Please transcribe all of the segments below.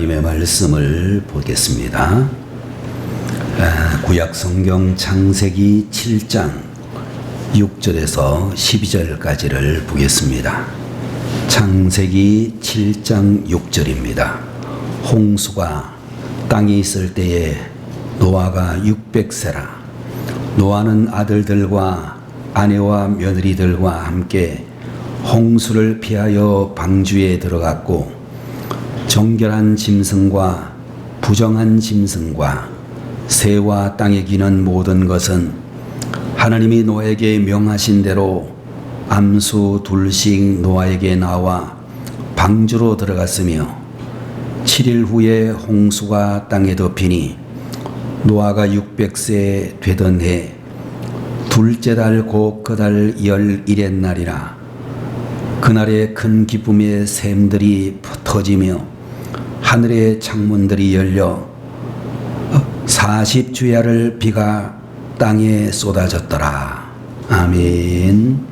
하나님의 말씀을 보겠습니다. 구약 성경 창세기 7장 6절에서 12절까지를 보겠습니다. 창세기 7장 6절입니다. 홍수가 땅에 있을 때에 노아가 600세라. 노아는 아들들과 아내와 며느리들과 함께 홍수를 피하여 방주에 들어갔고, 정결한 짐승과 부정한 짐승과 새와 땅에 기는 모든 것은 하나님이 노아에게 명하신 대로 암수 둘씩 노아에게 나와 방주로 들어갔으며, 7일 후에 홍수가 땅에 덮이니 노아가 600세 되던 해 둘째 달 곧 그 달 11의 날이라. 그날에 큰 기쁨의 샘들이 터지며 하늘의 창문들이 열려 40주야를 비가 땅에 쏟아졌더라. 아멘.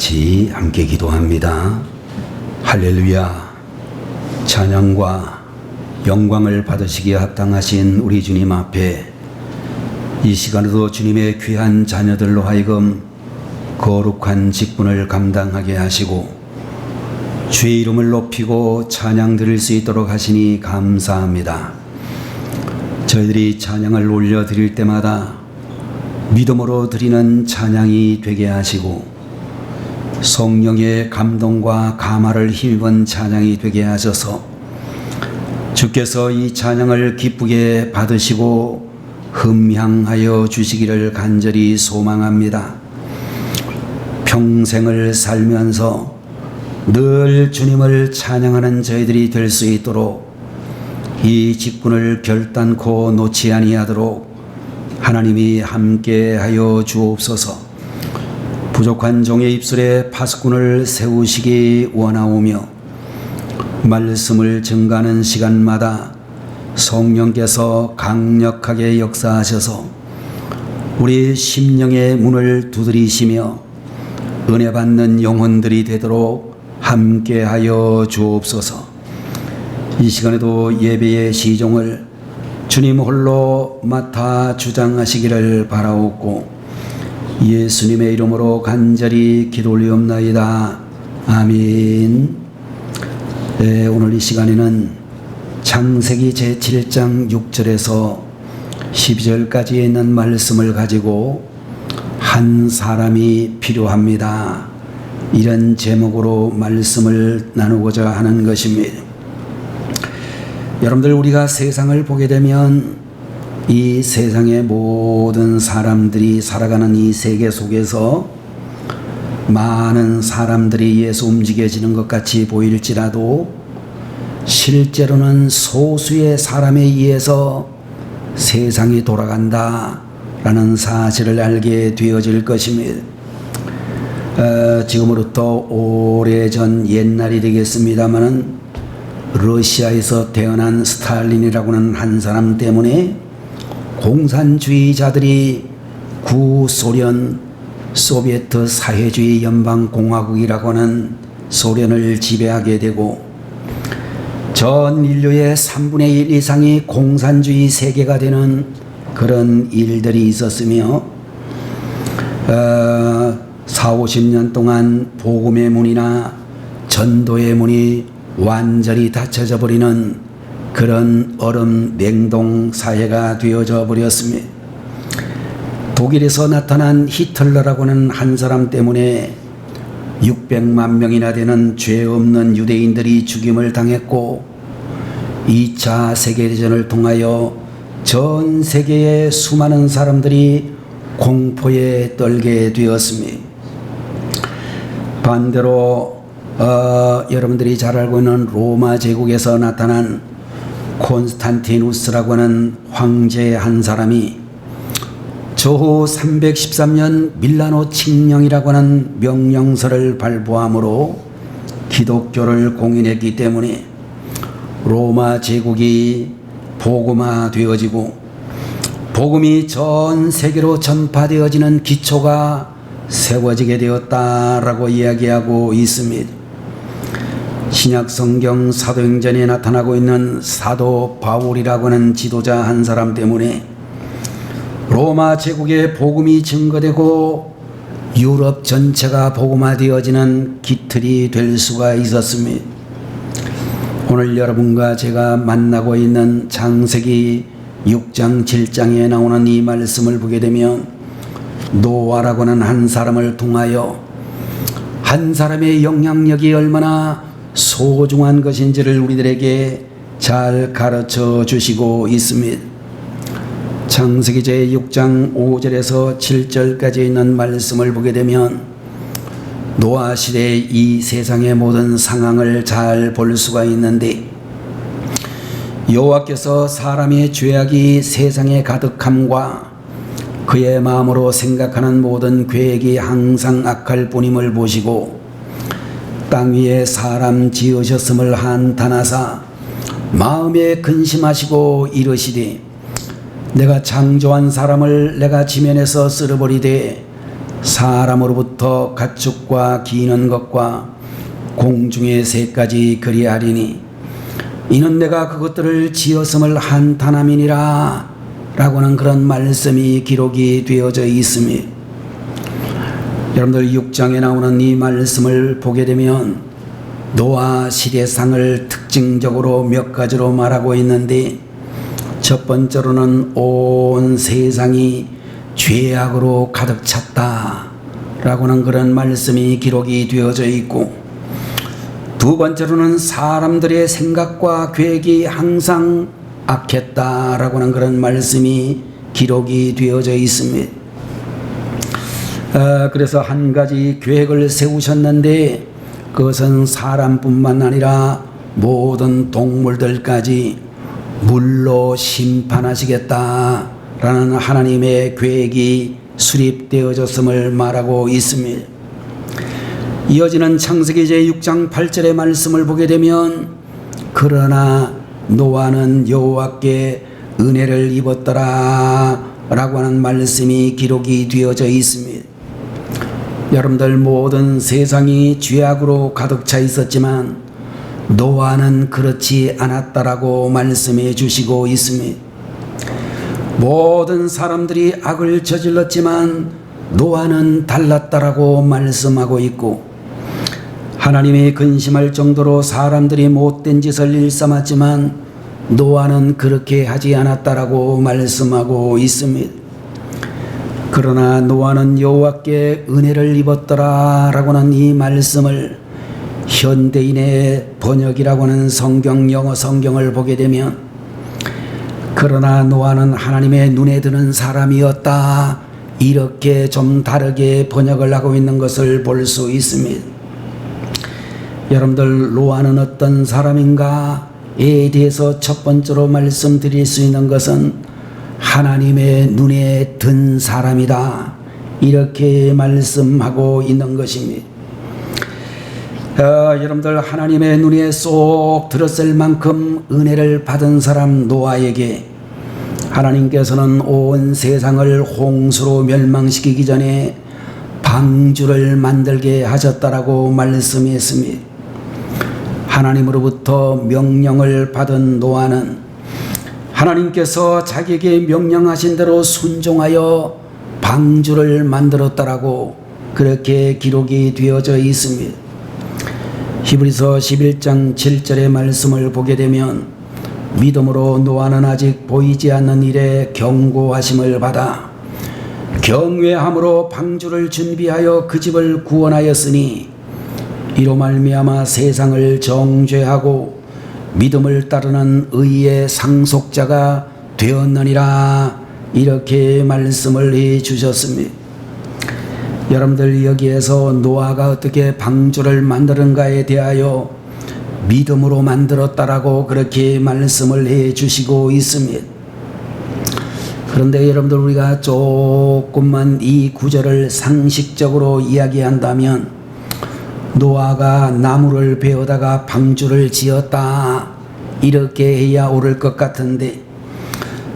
같이 함께 기도합니다. 할렐루야. 찬양과 영광을 받으시기에 합당하신 우리 주님 앞에 이 시간에도 주님의 귀한 자녀들로 하여금 거룩한 직분을 감당하게 하시고 주의 이름을 높이고 찬양 드릴 수 있도록 하시니 감사합니다. 저희들이 찬양을 올려드릴 때마다 믿음으로 드리는 찬양이 되게 하시고 성령의 감동과 감화를 힘입은 찬양이 되게 하셔서 주께서 이 찬양을 기쁘게 받으시고 흠향하여 주시기를 간절히 소망합니다. 평생을 살면서 늘 주님을 찬양하는 저희들이 될 수 있도록 이 직분을 결단코 놓지 아니하도록 하나님이 함께하여 주옵소서. 부족한 종의 입술에 파수꾼을 세우시기 원하오며 말씀을 증가하는 시간마다 성령께서 강력하게 역사하셔서 우리 심령의 문을 두드리시며 은혜 받는 영혼들이 되도록 함께하여 주옵소서. 이 시간에도 예배의 시종을 주님 홀로 맡아 주장하시기를 바라옵고 예수님의 이름으로 간절히 기도 올리옵나이다. 아멘. 네, 오늘 이 시간에는 창세기 제7장 6절에서 12절까지 있는 말씀을 가지고 한 사람이 필요합니다, 이런 제목으로 말씀을 나누고자 하는 것입니다. 여러분들, 우리가 세상을 보게 되면 이 세상의 모든 사람들이 살아가는 이 세계 속에서 많은 사람들이 의해서 움직여지는 것 같이 보일지라도 실제로는 소수의 사람에 의해서 세상이 돌아간다라는 사실을 알게 되어질 것입니다. 지금으로부터 오래전 옛날이 되겠습니다마는 러시아에서 태어난 스탈린이라고 하는 한 사람 때문에 공산주의자들이 구소련 소비에트 사회주의 연방공화국이라고 하는 소련을 지배하게 되고 전 인류의 3분의 1 이상이 공산주의 세계가 되는 그런 일들이 있었으며 40-50년 동안 복음의 문이나 전도의 문이 완전히 닫혀져 버리는 그런 얼음 냉동 사회가 되어져 버렸습니다. 독일에서 나타난 히틀러라고 하는 한 사람 때문에 600만 명이나 되는 죄 없는 유대인들이 죽임을 당했고 2차 세계대전을 통하여 전 세계의 수많은 사람들이 공포에 떨게 되었습니다. 반대로 여러분들이 잘 알고 있는 로마 제국에서 나타난 콘스탄티누스라고 하는 황제 한 사람이 저후 313년 밀라노 칙령이라고 하는 명령서를 발부함으로 기독교를 공인했기 때문에 로마 제국이 복음화 되어지고 복음이 전 세계로 전파되어지는 기초가 세워지게 되었다라고 이야기하고 있습니다. 신약 성경 사도행전에 나타나고 있는 사도 바울이라고 하는 지도자 한 사람 때문에 로마 제국의 복음이 증거되고 유럽 전체가 복음화되어지는 기틀이 될 수가 있었습니다. 오늘 여러분과 제가 만나고 있는 창세기 6장 7장에 나오는 이 말씀을 보게 되면 노아라고 하는 한 사람을 통하여 한 사람의 영향력이 얼마나 소중한 것인지를 우리들에게 잘 가르쳐 주시고 있습니다. 창세기 제6장 5절에서 7절까지 있는 말씀을 보게 되면 노아 시대의 이 세상의 모든 상황을 잘 볼 수가 있는데 여호와께서 사람의 죄악이 세상에 가득함과 그의 마음으로 생각하는 모든 계획이 항상 악할 뿐임을 보시고 땅 위에 사람 지으셨음을 한탄하사 마음에 근심하시고 이르시되 내가 창조한 사람을 내가 지면에서 쓸어버리되 사람으로부터 가축과 기는 것과 공중의 새까지 그리하리니 이는 내가 그것들을 지었음을 한탄함이니라 라고는 그런 말씀이 기록이 되어져 있습니다. 여러분들 6장에 나오는 이 말씀을 보게 되면 노아 시대상을 특징적으로 몇 가지로 말하고 있는데 첫 번째로는 온 세상이 죄악으로 가득 찼다 라고는 그런 말씀이 기록이 되어져 있고 두 번째로는 사람들의 생각과 계획이 항상 악했다 라고는 그런 말씀이 기록이 되어져 있습니다. 그래서 한 가지 계획을 세우셨는데 그것은 사람뿐만 아니라 모든 동물들까지 물로 심판하시겠다라는 하나님의 계획이 수립되어졌음을 말하고 있습니다. 이어지는 창세기 제6장 8절의 말씀을 보게 되면 그러나 노아는 여호와께 은혜를 입었더라 라고 하는 말씀이 기록이 되어져 있습니다. 여러분들, 모든 세상이 죄악으로 가득 차 있었지만 노아는 그렇지 않았다라고 말씀해 주시고 있습니다. 모든 사람들이 악을 저질렀지만 노아는 달랐다라고 말씀하고 있고, 하나님이 근심할 정도로 사람들이 못된 짓을 일삼았지만 노아는 그렇게 하지 않았다라고 말씀하고 있습니다. 그러나 노아는 여호와께 은혜를 입었더라 라고는 이 말씀을 현대인의 번역이라고 하는 성경, 영어 성경을 보게 되면 그러나 노아는 하나님의 눈에 드는 사람이었다, 이렇게 좀 다르게 번역을 하고 있는 것을 볼 수 있습니다. 여러분들, 노아는 어떤 사람인가에 대해서 첫 번째로 말씀드릴 수 있는 것은 하나님의 눈에 든 사람이다, 이렇게 말씀하고 있는 것입니다. 여러분들, 하나님의 눈에 쏙 들었을 만큼 은혜를 받은 사람 노아에게 하나님께서는 온 세상을 홍수로 멸망시키기 전에 방주를 만들게 하셨다라고 말씀했습니다. 하나님으로부터 명령을 받은 노아는 하나님께서 자기에게 명령하신 대로 순종하여 방주를 만들었다라고 그렇게 기록이 되어져 있습니다. 히브리서 11장 7절의 말씀을 보게 되면 믿음으로 노아는 아직 보이지 않는 일에 경고하심을 받아 경외함으로 방주를 준비하여 그 집을 구원하였으니 이로 말미암아 세상을 정죄하고 믿음을 따르는 의의 상속자가 되었느니라, 이렇게 말씀을 해 주셨습니다. 여러분들, 여기에서 노아가 어떻게 방주를 만드는가에 대하여 믿음으로 만들었다라고 그렇게 말씀을 해 주시고 있습니다. 그런데 여러분들, 우리가 조금만 이 구절을 상식적으로 이야기한다면 노아가 나무를 베어다가 방주를 지었다, 이렇게 해야 옳을 것 같은데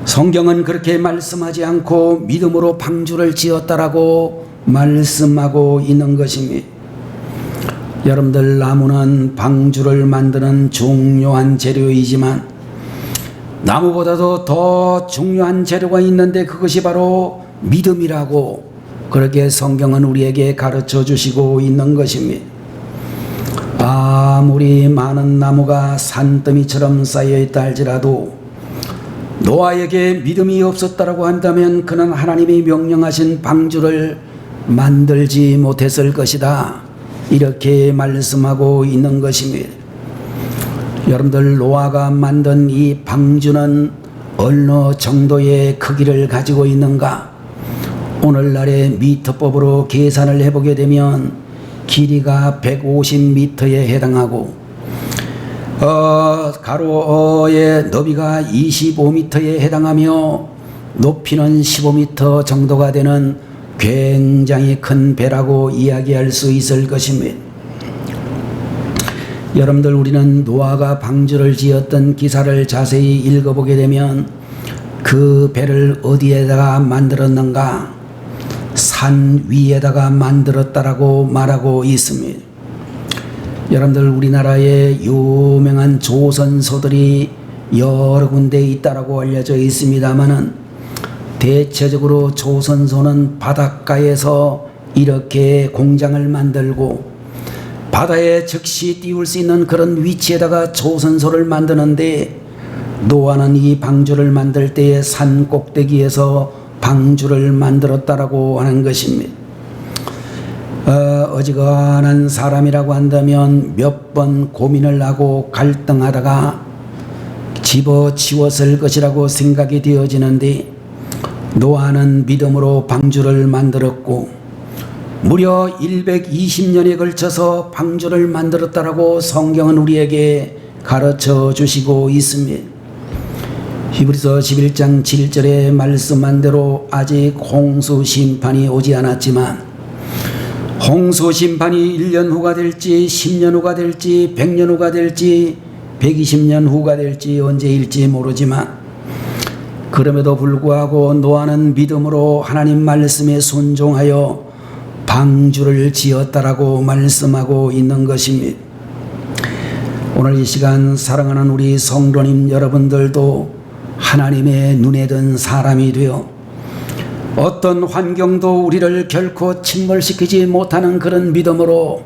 성경은 그렇게 말씀하지 않고 믿음으로 방주를 지었다라고 말씀하고 있는 것입니다. 여러분들, 나무는 방주를 만드는 중요한 재료이지만 나무보다도 더 중요한 재료가 있는데 그것이 바로 믿음이라고 그렇게 성경은 우리에게 가르쳐 주시고 있는 것입니다. 아무리 많은 나무가 산더미처럼 쌓여있다 할지라도 노아에게 믿음이 없었다라고 한다면 그는 하나님이 명령하신 방주를 만들지 못했을 것이다, 이렇게 말씀하고 있는 것입니다. 여러분들, 노아가 만든 이 방주는 어느 정도의 크기를 가지고 있는가? 오늘날의 미터법으로 계산을 해보게 되면 길이가 150m에 해당하고 가로의 너비가 25m에 해당하며 높이는 15m 정도가 되는 굉장히 큰 배라고 이야기할 수 있을 것입니다. 여러분들, 우리는 노아가 방주를 지었던 기사를 자세히 읽어보게 되면 그 배를 어디에다가 만들었는가? 산 위에다가 만들었다라고 말하고 있습니다. 여러분들, 우리나라에 유명한 조선소들이 여러 군데 있다라고 알려져 있습니다만은 대체적으로 조선소는 바닷가에서 이렇게 공장을 만들고 바다에 즉시 띄울 수 있는 그런 위치에다가 조선소를 만드는데 노아는 이 방주를 만들 때에 산 꼭대기에서 방주를 만들었다라고 하는 것입니다. 어지간한 사람이라고 한다면 몇 번 고민을 하고 갈등하다가 집어치웠을 것이라고 생각이 되어지는데 노아는 믿음으로 방주를 만들었고 무려 120년에 걸쳐서 방주를 만들었다라고 성경은 우리에게 가르쳐 주시고 있습니다. 히브리서 11장 7절에 말씀한 대로 아직 홍수 심판이 오지 않았지만 홍수 심판이 1년 후가 될지 10년 후가 될지 100년 후가 될지 120년 후가 될지 언제일지 모르지만 그럼에도 불구하고 노아는 믿음으로 하나님 말씀에 순종하여 방주를 지었다라고 말씀하고 있는 것입니다. 오늘 이 시간 사랑하는 우리 성도님 여러분들도 하나님의 눈에 든 사람이 되어 어떤 환경도 우리를 결코 침몰시키지 못하는 그런 믿음으로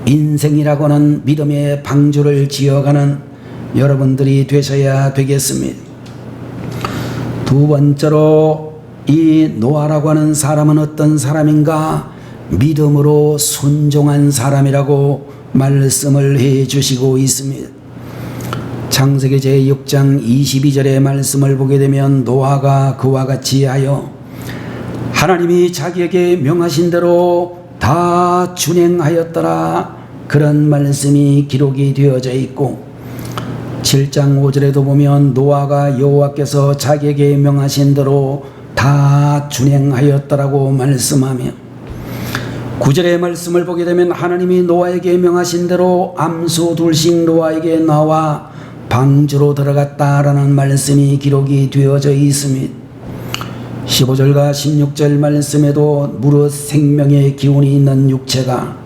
인생이라고는 믿음의 방주를 지어가는 여러분들이 되셔야 되겠습니다. 두 번째로 이 노아라고 하는 사람은 어떤 사람인가? 믿음으로 순종한 사람이라고 말씀을 해 주시고 있습니다. 창세기 제6장 22절의 말씀을 보게 되면 노아가 그와 같이 하여 하나님이 자기에게 명하신 대로 다 준행하였더라, 그런 말씀이 기록이 되어져 있고 7장 5절에도 보면 노아가 여호와께서 자기에게 명하신 대로 다 준행하였더라고 말씀하며 9절의 말씀을 보게 되면 하나님이 노아에게 명하신 대로 암소 둘씩 노아에게 나와 방주로 들어갔다라는 말씀이 기록이 되어져 있습니다. 15절과 16절 말씀에도 무릇 생명의 기운이 있는 육체가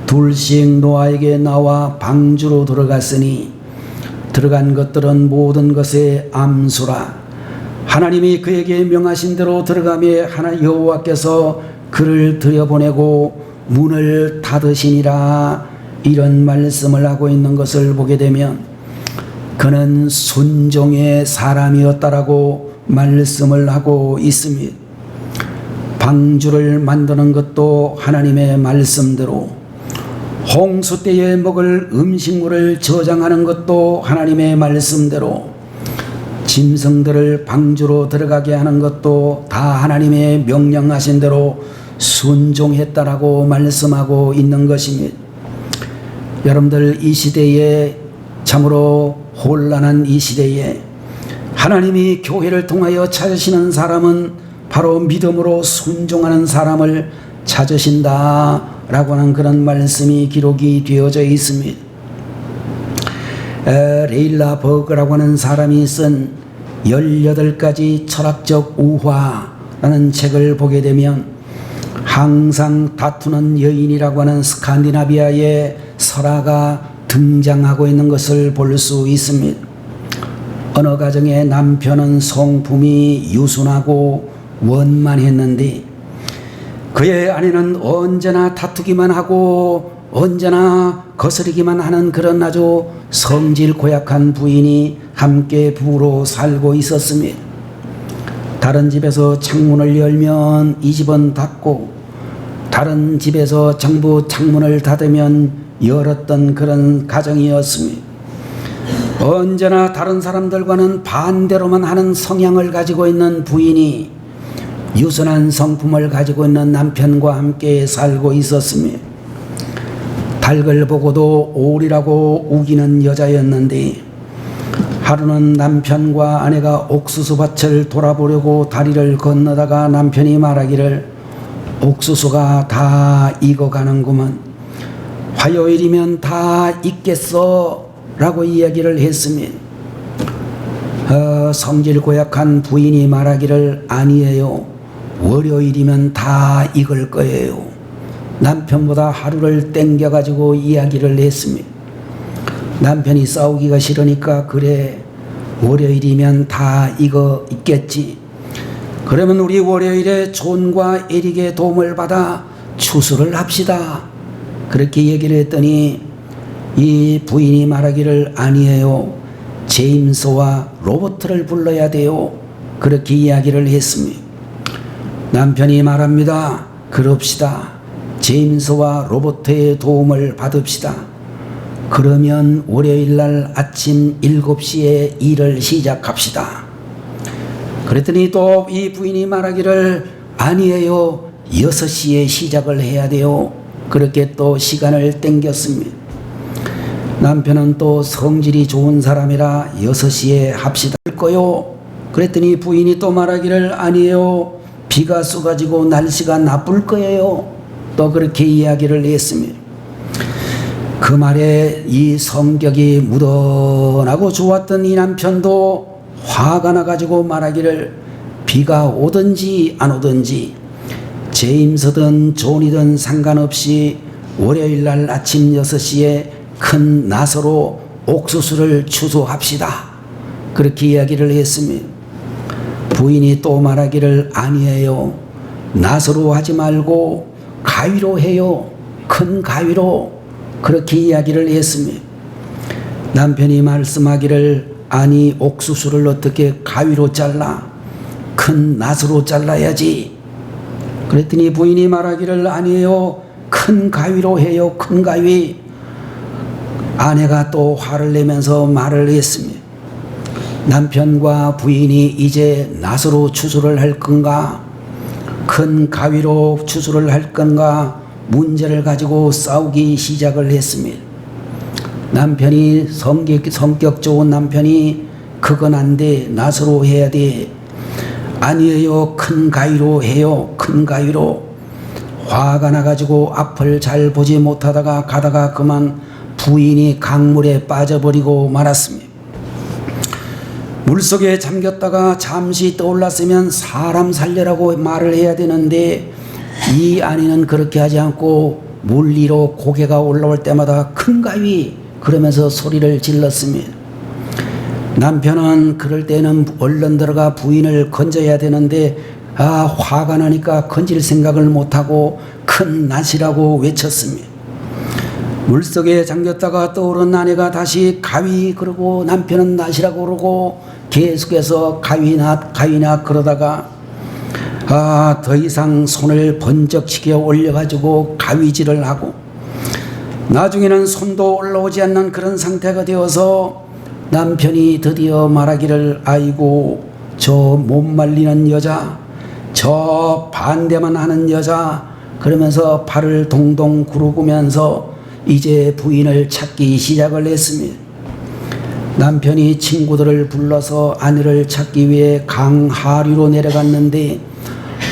둘씩 노아에게 나와 방주로 들어갔으니 들어간 것들은 모든 것의 암소라. 하나님이 그에게 명하신 대로 들어가며 하나 여호와께서 그를 들여보내고 문을 닫으시니라, 이런 말씀을 하고 있는 것을 보게 되면 그는 순종의 사람이었다라고 말씀을 하고 있습니다. 방주를 만드는 것도 하나님의 말씀대로, 홍수 때에 먹을 음식물을 저장하는 것도 하나님의 말씀대로, 짐승들을 방주로 들어가게 하는 것도 다 하나님의 명령하신 대로 순종했다라고 말씀하고 있는 것입니다. 여러분들, 이 시대에 참으로 혼란한 이 시대에 하나님이 교회를 통하여 찾으시는 사람은 바로 믿음으로 순종하는 사람을 찾으신다라고 하는 그런 말씀이 기록이 되어져 있습니다. 레일라 버그라고 하는 사람이 쓴 18가지 철학적 우화라는 책을 보게 되면 항상 다투는 여인이라고 하는 스칸디나비아의 설화가 등장하고 있는 것을 볼 수 있습니다. 어느 가정의 남편은 성품이 유순하고 원만했는데 그의 아내는 언제나 다투기만 하고 언제나 거스르기만 하는 그런 아주 성질 고약한 부인이 함께 부부로 살고 있었습니다. 다른 집에서 창문을 열면 이 집은 닫고 다른 집에서 전부 창문을 닫으면 열었던 그런 가정이었습니다. 언제나 다른 사람들과는 반대로만 하는 성향을 가지고 있는 부인이 유순한 성품을 가지고 있는 남편과 함께 살고 있었습니다. 닭을 보고도 오리라고 우기는 여자였는데 하루는 남편과 아내가 옥수수밭을 돌아보려고 다리를 건너다가 남편이 말하기를 옥수수가 다 익어가는구먼, 화요일이면 다 익겠어 라고 이야기를 했습니다. 성질 고약한 부인이 말하기를 아니에요, 월요일이면 다 익을 거예요. 남편보다 하루를 땡겨가지고 이야기를 했습니다. 남편이 싸우기가 싫으니까 그래, 월요일이면 다 익겠지. 그러면 우리 월요일에 존과 에릭의 도움을 받아 추수를 합시다. 그렇게 얘기를 했더니 이 부인이 말하기를 아니에요, 제임스와 로버트를 불러야 돼요. 그렇게 이야기를 했습니다. 남편이 말합니다. 그럽시다. 제임스와 로버트의 도움을 받읍시다. 그러면 월요일날 아침 7시에 일을 시작합시다. 그랬더니 또 이 부인이 말하기를 아니에요, 6시에 시작을 해야 돼요. 그렇게 또 시간을 땡겼습니다. 남편은 또 성질이 좋은 사람이라 6시에 합시다 할 거요. 그랬더니 부인이 또 말하기를 아니에요. 비가 쏟아지고 날씨가 나쁠 거예요. 또 그렇게 이야기를 했습니다. 그 말에 이 성격이 무던하고 좋았던 이 남편도 화가 나가지고 말하기를 비가 오든지 안 오든지 제임스든 존이든 상관없이 월요일날 아침 6시에 큰 낫으로 옥수수를 추수합시다. 그렇게 이야기를 했습니다. 부인이 또 말하기를 아니에요. 낫으로 하지 말고 가위로 해요. 큰 가위로. 그렇게 이야기를 했습니다. 남편이 말씀하기를 아니 옥수수를 어떻게 가위로 잘라? 큰 낫으로 잘라야지. 그랬더니 부인이 말하기를 아니에요. 큰 가위로 해요. 큰 가위. 아내가 또 화를 내면서 말을 했습니다. 남편과 부인이 이제 낫으로 추수를 할 건가? 큰 가위로 추수를 할 건가? 문제를 가지고 싸우기 시작을 했습니다. 남편이 성격 좋은 남편이 그건 안 돼. 낫으로 해야 돼. 아니에요. 큰 가위로 해요. 큰 가위로. 화가 나가지고 앞을 잘 보지 못하다가 가다가 그만 부인이 강물에 빠져버리고 말았습니다. 물속에 잠겼다가 잠시 떠올랐으면 사람 살려라고 말을 해야 되는데 이 아내는 그렇게 하지 않고 물 위로 고개가 올라올 때마다 큰 가위 그러면서 소리를 질렀습니다. 남편은 그럴 때는 얼른 들어가 부인을 건져야 되는데 화가 나니까 건질 생각을 못하고 큰 낫이라고 외쳤습니다. 물속에 잠겼다가 떠오른 아내가 다시 가위 그러고 남편은 낫이라고 그러고 계속해서 가위낫 그러다가 더 이상 손을 번쩍치게 올려가지고 가위질을 하고 나중에는 손도 올라오지 않는 그런 상태가 되어서 남편이 드디어 말하기를 아이고 저 못 말리는 여자 저 반대만 하는 여자 그러면서 발을 동동 구르면서 이제 부인을 찾기 시작을 했습니다. 남편이 친구들을 불러서 아내를 찾기 위해 강 하류로 내려갔는데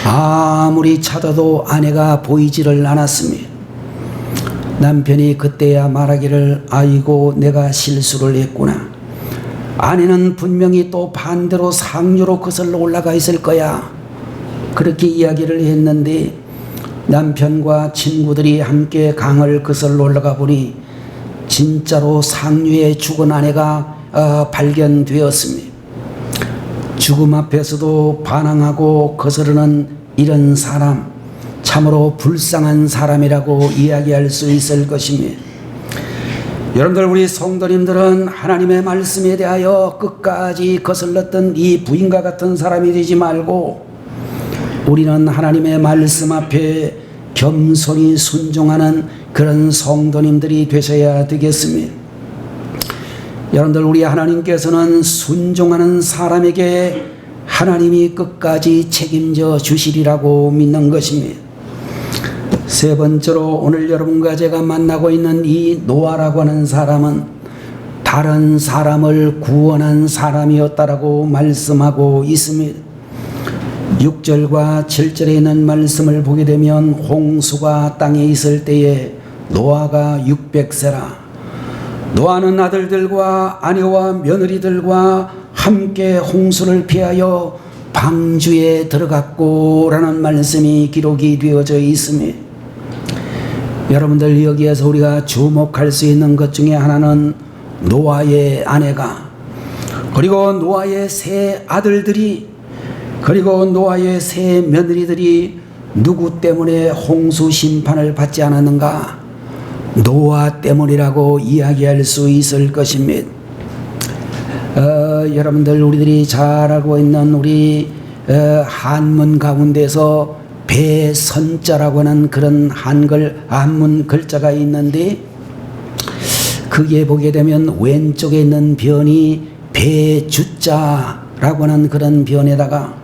아무리 찾아도 아내가 보이지를 않았습니다. 남편이 그때야 말하기를 아이고 내가 실수를 했구나. 아내는 분명히 또 반대로 상류로 거슬러 올라가 있을 거야. 그렇게 이야기를 했는데 남편과 친구들이 함께 강을 거슬러 올라가 보니 진짜로 상류에 죽은 아내가 발견되었습니다. 죽음 앞에서도 반항하고 거스르는 이런 사람 참으로 불쌍한 사람이라고 이야기할 수 있을 것입니다. 여러분들 우리 성도님들은 하나님의 말씀에 대하여 끝까지 거슬렀던 이 부인과 같은 사람이 되지 말고 우리는 하나님의 말씀 앞에 겸손히 순종하는 그런 성도님들이 되셔야 되겠습니다. 여러분들 우리 하나님께서는 순종하는 사람에게 하나님이 끝까지 책임져 주시리라고 믿는 것입니다. 세 번째로 오늘 여러분과 제가 만나고 있는 이 노아라고 하는 사람은 다른 사람을 구원한 사람이었다라고 말씀하고 있습니다. 6절과 7절에 있는 말씀을 보게 되면 홍수가 땅에 있을 때에 노아가 600세라 노아는 아들들과 아내와 며느리들과 함께 홍수를 피하여 방주에 들어갔고 라는 말씀이 기록이 되어져 있습니다. 여러분들 여기에서 우리가 주목할 수 있는 것 중에 하나는 노아의 아내가 그리고 노아의 세 아들들이 그리고 노아의 세 며느리들이 누구 때문에 홍수 심판을 받지 않았는가? 노아 때문이라고 이야기할 수 있을 것입니다. 여러분들 우리들이 잘 알고 있는 우리 한문 가운데서 배선자라고 하는 그런 한글 한문 글자가 있는데 그게 보게 되면 왼쪽에 있는 변이 배주자라고 하는 그런 변에다가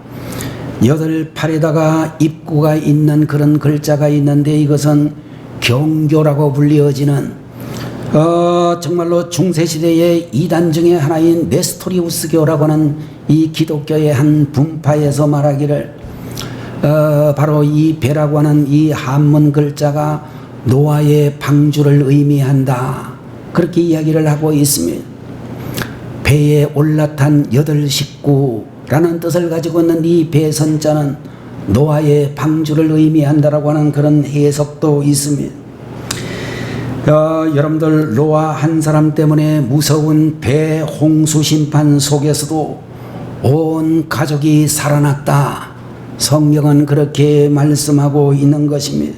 여덟 팔에다가 입구가 있는 그런 글자가 있는데 이것은 경교라고 불리어지는 정말로 중세시대의 이단 중에 하나인 네스토리우스교라고 하는 이 기독교의 한 분파에서 말하기를 바로 이 배라고 하는 이 한문 글자가 노아의 방주를 의미한다, 그렇게 이야기를 하고 있습니다. 배에 올라탄 여덟 식구라는 뜻을 가지고 있는 이 배선자는 노아의 방주를 의미한다라고 하는 그런 해석도 있습니다. 여러분들, 노아 한 사람 때문에 무서운 배 홍수 심판 속에서도 온 가족이 살아났다, 성경은 그렇게 말씀하고 있는 것입니다.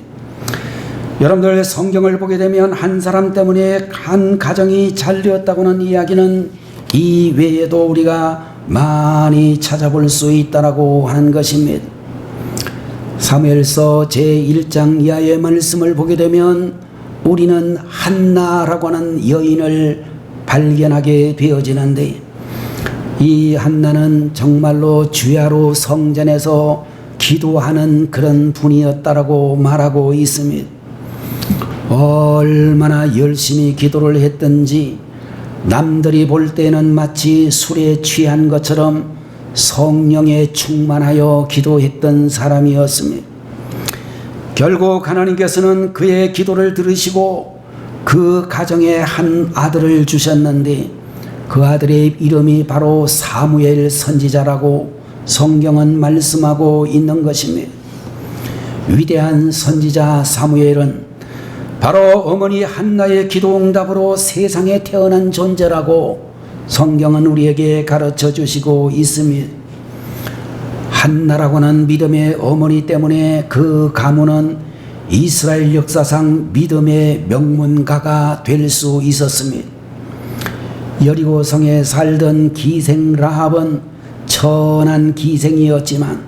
여러분들, 성경을 보게 되면 한 사람 때문에 한 가정이 잘 되었다고는 이야기는 이 외에도 우리가 많이 찾아볼 수 있다라고 하는 것입니다. 사무엘서 제1장 이하의 말씀을 보게 되면 우리는 한나라고 하는 여인을 발견하게 되어지는데, 이 한나는 정말로 주야로 성전에서 기도하는 그런 분이었다라고 말하고 있습니다. 얼마나 열심히 기도를 했던지 남들이 볼 때는 마치 술에 취한 것처럼 성령에 충만하여 기도했던 사람이었습니다. 결국 하나님께서는 그의 기도를 들으시고 그 가정에 한 아들을 주셨는데, 그 아들의 이름이 바로 사무엘 선지자라고 성경은 말씀하고 있는 것입니다. 위대한 선지자 사무엘은 바로 어머니 한나의 기도 응답으로 세상에 태어난 존재라고 성경은 우리에게 가르쳐 주시고 있습니다. 한나라고 하는 믿음의 어머니 때문에 그 가문은 이스라엘 역사상 믿음의 명문가가 될 수 있었습니다. 여리고성에 살던 기생 라합은 천한 기생이었지만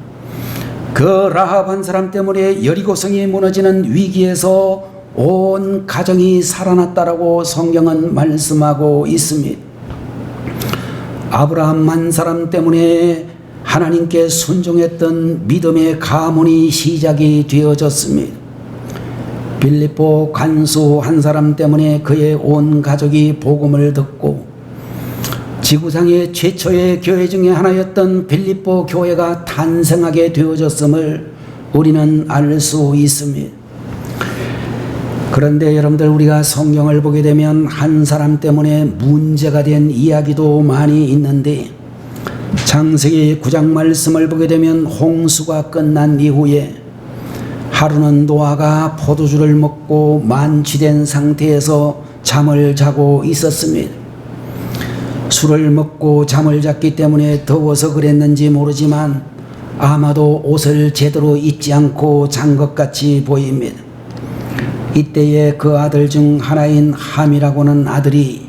그 라합 한 사람 때문에 여리고성이 무너지는 위기에서 온 가정이 살아났다라고 성경은 말씀하고 있습니다. 아브라함 한 사람 때문에 하나님께 순종했던 믿음의 가문이 시작이 되어졌습니다. 빌립보 관수 한 사람 때문에 그의 온 가족이 복음을 듣고 지구상의 최초의 교회 중에 하나였던 빌립보 교회가 탄생하게 되어졌음을 우리는 알 수 있습니다. 그런데 여러분들, 우리가 성경을 보게 되면 한 사람 때문에 문제가 된 이야기도 많이 있는데, 창세기 9장 말씀을 보게 되면 홍수가 끝난 이후에 하루는 노아가 포도주를 먹고 만취된 상태에서 잠을 자고 있었습니다. 술을 먹고 잠을 잤기 때문에 더워서 그랬는지 모르지만 아마도 옷을 제대로 입지 않고 잔 것 같이 보입니다. 이때에 그 아들 중 하나인 함이라고는 아들이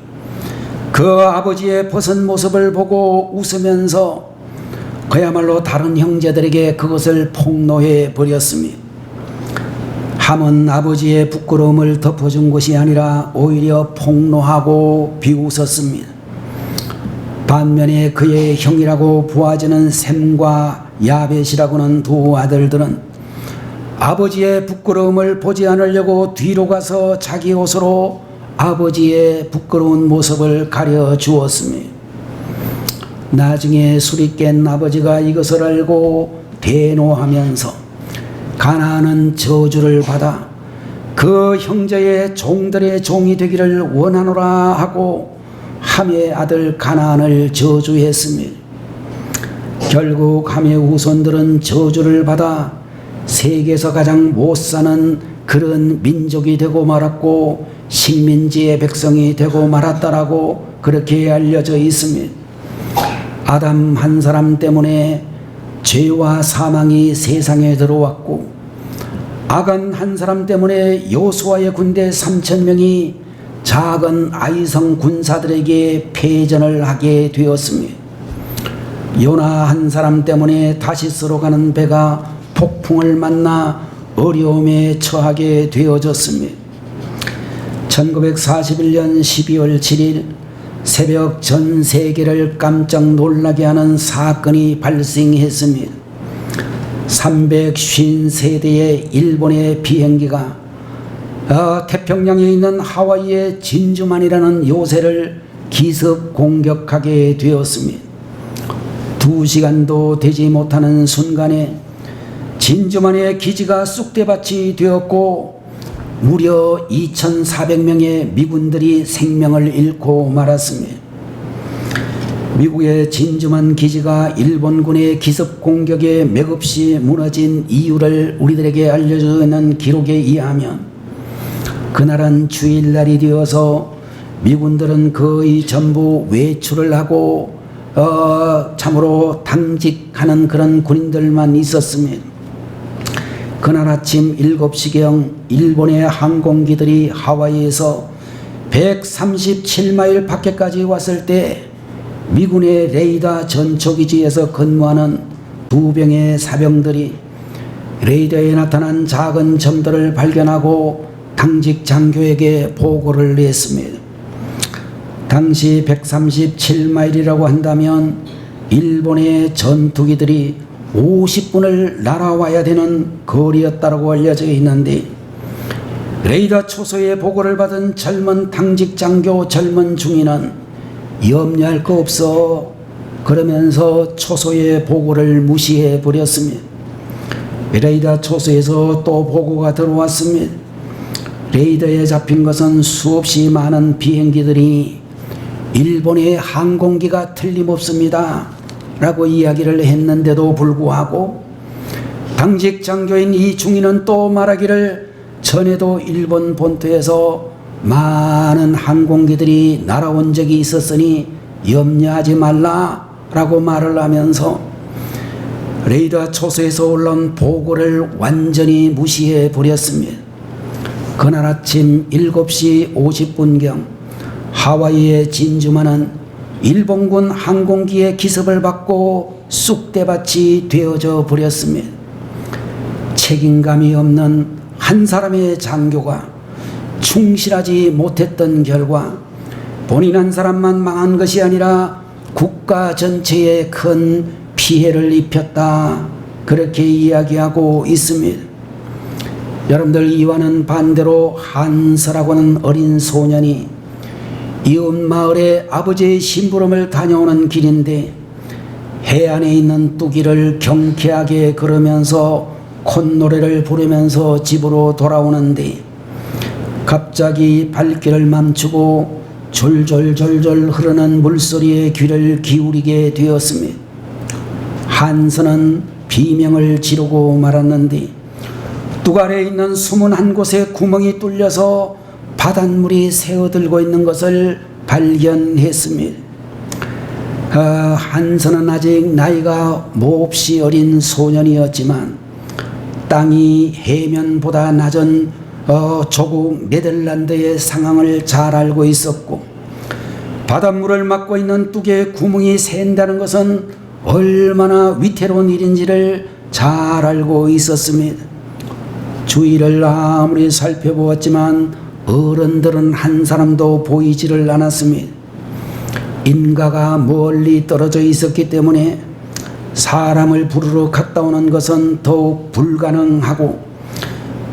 그 아버지의 벗은 모습을 보고 웃으면서 그야말로 다른 형제들에게 그것을 폭로해 버렸습니다. 함은 아버지의 부끄러움을 덮어준 것이 아니라 오히려 폭로하고 비웃었습니다. 반면에 그의 형이라고 보아지는 셈과 야벳이라고는 두 아들들은 아버지의 부끄러움을 보지 않으려고 뒤로 가서 자기 옷으로 아버지의 부끄러운 모습을 가려 주었습니다. 나중에 술이 깬 아버지가 이것을 알고 대노하면서 가나안은 저주를 받아 그 형제의 종들의 종이 되기를 원하노라 하고 함의 아들 가나안을 저주했습니다. 결국 함의 후손들은 저주를 받아 세계에서 가장 못사는 그런 민족이 되고 말았고 식민지의 백성이 되고 말았다라고 그렇게 알려져 있습니다. 아담 한 사람 때문에 죄와 사망이 세상에 들어왔고, 아간 한 사람 때문에 여호수아의 군대 3,000명이 작은 아이성 군사들에게 패전을 하게 되었습니다. 요나 한 사람 때문에 다시스로 가는 배가 폭풍을 만나 어려움에 처하게 되어졌습니다. 1941년 12월 7일 새벽 전 세계를 깜짝 놀라게 하는 사건이 발생했습니다. 353대의 일본의 비행기가 태평양에 있는 하와이의 진주만이라는 요새를 기습 공격하게 되었습니다. 2시간도 되지 못하는 순간에 진주만의 기지가 쑥대밭이 되었고 무려 2,400명의 미군들이 생명을 잃고 말았습니다. 미국의 진주만 기지가 일본군의 기습 공격에 맥없이 무너진 이유를 우리들에게 알려주는 기록에 의하면 그날은 주일날이 되어서 미군들은 거의 전부 외출을 하고 참으로 당직하는 그런 군인들만 있었습니다. 그날 아침 7시경 일본의 항공기들이 하와이에서 137마일 밖에까지 왔을 때 미군의 레이더 전초기지에서 근무하는 2병의 사병들이 레이더에 나타난 작은 점들을 발견하고 당직 장교에게 보고를 했습니다. 당시 137마일이라고 한다면 일본의 전투기들이 50분을 날아와야 되는 거리였다고 알려져 있는데 레이더 초소의 보고를 받은 젊은 당직 장교 젊은 중위는 염려할 거 없어 그러면서 초소의 보고를 무시해 버렸습니다. 레이더 초소에서 또 보고가 들어왔습니다. 레이더에 잡힌 것은 수없이 많은 비행기들이 일본의 항공기가 틀림없습니다 라고 이야기를 했는데도 불구하고 당직 장교인 이 중위는 또 말하기를 전에도 일본 본토에서 많은 항공기들이 날아온 적이 있었으니 염려하지 말라 라고 말을 하면서 레이더 초소에서 올라온 보고를 완전히 무시해 버렸습니다. 그날 아침 7시 50분경 하와이의 진주만은 일본군 항공기의 기습을 받고 쑥대밭이 되어져 버렸습니다. 책임감이 없는 한 사람의 장교가 충실하지 못했던 결과 본인 한 사람만 망한 것이 아니라 국가 전체에 큰 피해를 입혔다 그렇게 이야기하고 있습니다. 여러분들 이와는 반대로 한서라고 하는 어린 소년이 이웃 마을에 아버지의 심부름을 다녀오는 길인데 해안에 있는 뚜기를 경쾌하게 걸으면서 콧노래를 부르면서 집으로 돌아오는데 갑자기 발길을 멈추고 졸졸졸졸 흐르는 물소리에 귀를 기울이게 되었습니다. 한서는 비명을 지르고 말았는데 뚝 아래에 있는 숨은 한 곳에 구멍이 뚫려서 바닷물이 새어들고 있는 것을 발견했습니다. 한서는 아직 나이가 몹시 어린 소년이었지만 땅이 해면보다 낮은 조국 네덜란드의 상황을 잘 알고 있었고 바닷물을 막고 있는 뚝에 구멍이 샌다는 것은 얼마나 위태로운 일인지를 잘 알고 있었습니다. 주위를 아무리 살펴보았지만 어른들은 한 사람도 보이지를 않았습니다. 인가가 멀리 떨어져 있었기 때문에 사람을 부르러 갔다 오는 것은 더욱 불가능하고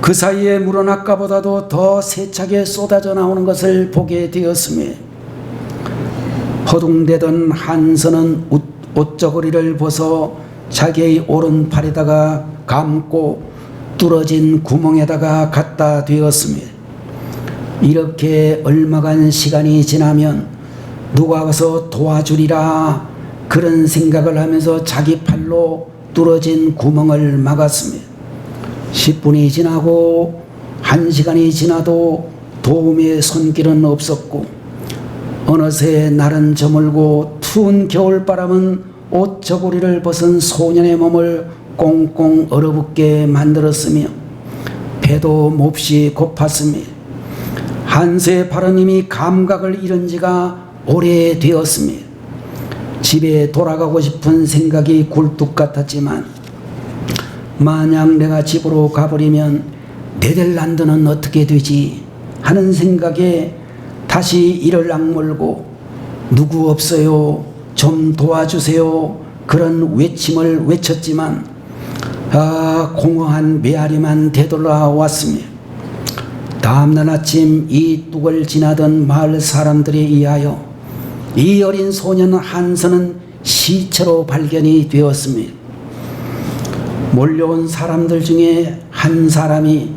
그 사이에 물은 아까보다도 더 세차게 쏟아져 나오는 것을 보게 되었습니다. 허둥대던 한서는 옷저고리를 벗어 자기의 오른팔에다가 감고 뚫어진 구멍에다가 갖다 대었습니다. 이렇게 얼마간 시간이 지나면 누가 와서 도와주리라 그런 생각을 하면서 자기 팔로 뚫어진 구멍을 막았습니다. 10분이 지나고 1시간이 지나도 도움의 손길은 없었고 어느새 날은 저물고 추운 겨울바람은 옷저고리를 벗은 소년의 몸을 꽁꽁 얼어붙게 만들었으며 배도 몹시 고팠으며 한서의 발은 이미 감각을 잃은 지가 오래되었습니다. 집에 돌아가고 싶은 생각이 굴뚝 같았지만 만약 내가 집으로 가버리면 네덜란드는 어떻게 되지 하는 생각에 다시 이를 악물고 누구 없어요 좀 도와주세요 그런 외침을 외쳤지만 공허한 메아리만 되돌아왔으며 다음날 아침 이 뚝을 지나던 마을 사람들에 의하여 이 어린 소년 한선은 시체로 발견이 되었습니다. 몰려온 사람들 중에 한 사람이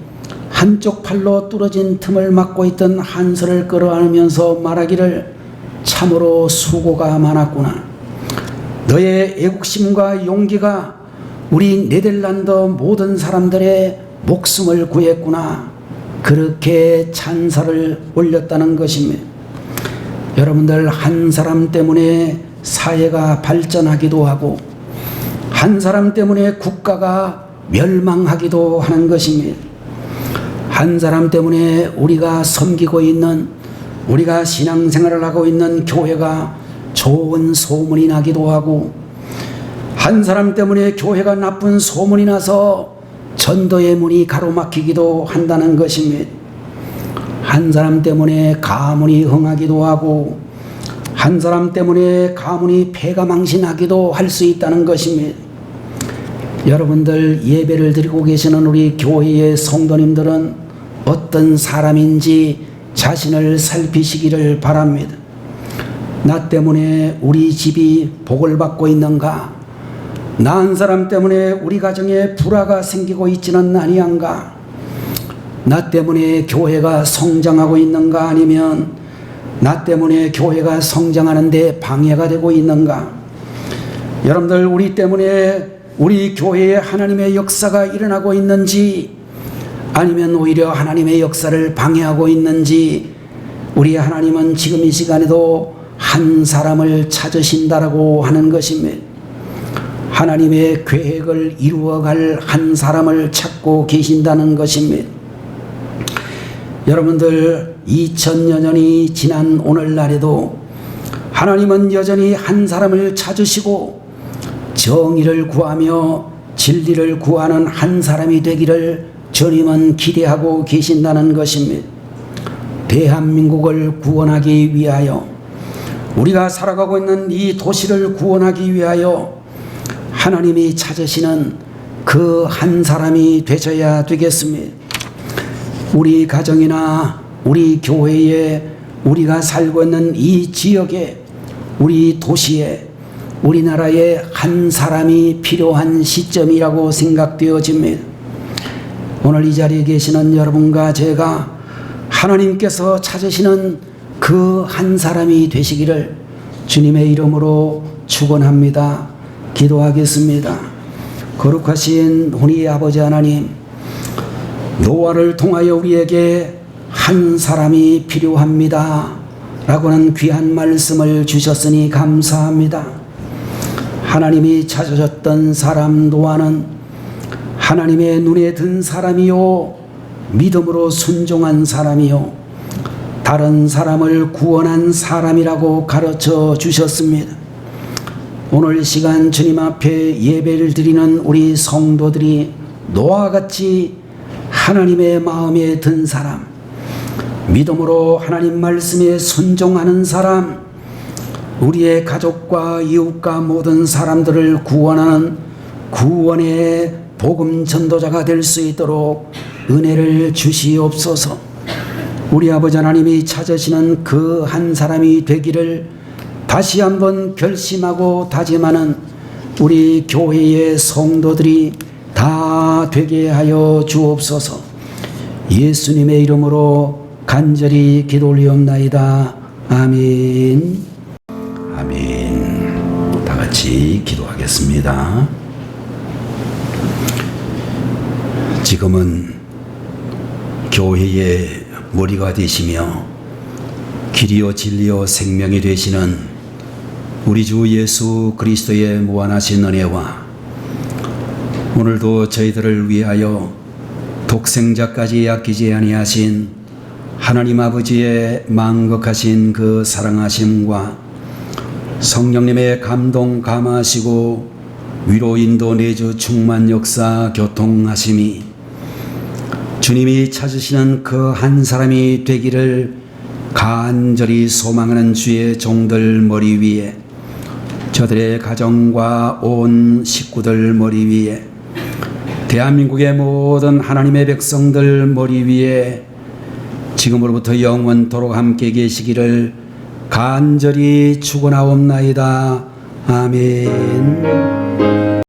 한쪽 팔로 뚫어진 틈을 막고 있던 한선을 끌어안으면서 말하기를 참으로 수고가 많았구나. 너의 애국심과 용기가 우리 네덜란드 모든 사람들의 목숨을 구했구나. 그렇게 찬사를 올렸다는 것입니다. 여러분들, 한 사람 때문에 사회가 발전하기도 하고 한 사람 때문에 국가가 멸망하기도 하는 것입니다. 한 사람 때문에 우리가 섬기고 있는, 우리가 신앙생활을 하고 있는 교회가 좋은 소문이 나기도 하고 한 사람 때문에 교회가 나쁜 소문이 나서 전도의 문이 가로막히기도 한다는 것입니다. 한 사람 때문에 가문이 흥하기도 하고 한 사람 때문에 가문이 패가망신하기도 할 수 있다는 것입니다. 여러분들, 예배를 드리고 계시는 우리 교회의 성도님들은 어떤 사람인지 자신을 살피시기를 바랍니다. 나 때문에 우리 집이 복을 받고 있는가? 나 한 사람 때문에 우리 가정에 불화가 생기고 있지는 아니한가? 나 때문에 교회가 성장하고 있는가? 아니면 나 때문에 교회가 성장하는데 방해가 되고 있는가? 여러분들, 우리 때문에 우리 교회에 하나님의 역사가 일어나고 있는지 아니면 오히려 하나님의 역사를 방해하고 있는지, 우리 하나님은 지금 이 시간에도 한 사람을 찾으신다라고 하는 것입니다. 하나님의 계획을 이루어갈 한 사람을 찾고 계신다는 것입니다. 여러분들, 2000여 년이 지난 오늘날에도 하나님은 여전히 한 사람을 찾으시고 정의를 구하며 진리를 구하는 한 사람이 되기를 주님은 기대하고 계신다는 것입니다. 대한민국을 구원하기 위하여, 우리가 살아가고 있는 이 도시를 구원하기 위하여 하나님이 찾으시는 그 한 사람이 되셔야 되겠습니다. 우리 가정이나 우리 교회에, 우리가 살고 있는 이 지역에, 우리 도시에, 우리나라에 한 사람이 필요한 시점이라고 생각되어집니다. 오늘 이 자리에 계시는 여러분과 제가 하나님께서 찾으시는 그 한 사람이 되시기를 주님의 이름으로 축원합니다. 기도하겠습니다. 거룩하신 우리 아버지 하나님, 노아를 통하여 우리에게 한 사람이 필요합니다 라고는 귀한 말씀을 주셨으니 감사합니다. 하나님이 찾으셨던 사람 노아는 하나님의 눈에 든 사람이요, 믿음으로 순종한 사람이요, 다른 사람을 구원한 사람이라고 가르쳐 주셨습니다. 오늘 시간 주님 앞에 예배를 드리는 우리 성도들이 노아같이 하나님의 마음에 든 사람, 믿음으로 하나님 말씀에 순종하는 사람, 우리의 가족과 이웃과 모든 사람들을 구원하는 구원의 복음 전도자가 될 수 있도록 은혜를 주시옵소서. 우리 아버지 하나님이 찾으시는 그 한 사람이 되기를 다시 한번 결심하고 다짐하는 우리 교회의 성도들이 다 되게 하여 주옵소서. 예수님의 이름으로 간절히 기도 올리옵나이다. 아멘. 아멘. 다 같이 기도하겠습니다. 지금은 교회의 머리가 되시며 길이요 진리요 생명이 되시는 우리 주 예수 그리스도의 무한하신 은혜와 오늘도 저희들을 위하여 독생자까지 아끼지 아니하신 하나님 아버지의 만극하신 그 사랑하심과 성령님의 감동 감화하시고 위로 인도 내주 충만 역사 교통하심이 주님이 찾으시는 그 한 사람이 되기를 간절히 소망하는 주의 종들 머리 위에, 저들의 가정과 온 식구들 머리 위에 대한민국의 모든 하나님의 백성들 머리 위에 지금으로부터 영원토록 함께 계시기를 간절히 축원하옵나이다. 아멘.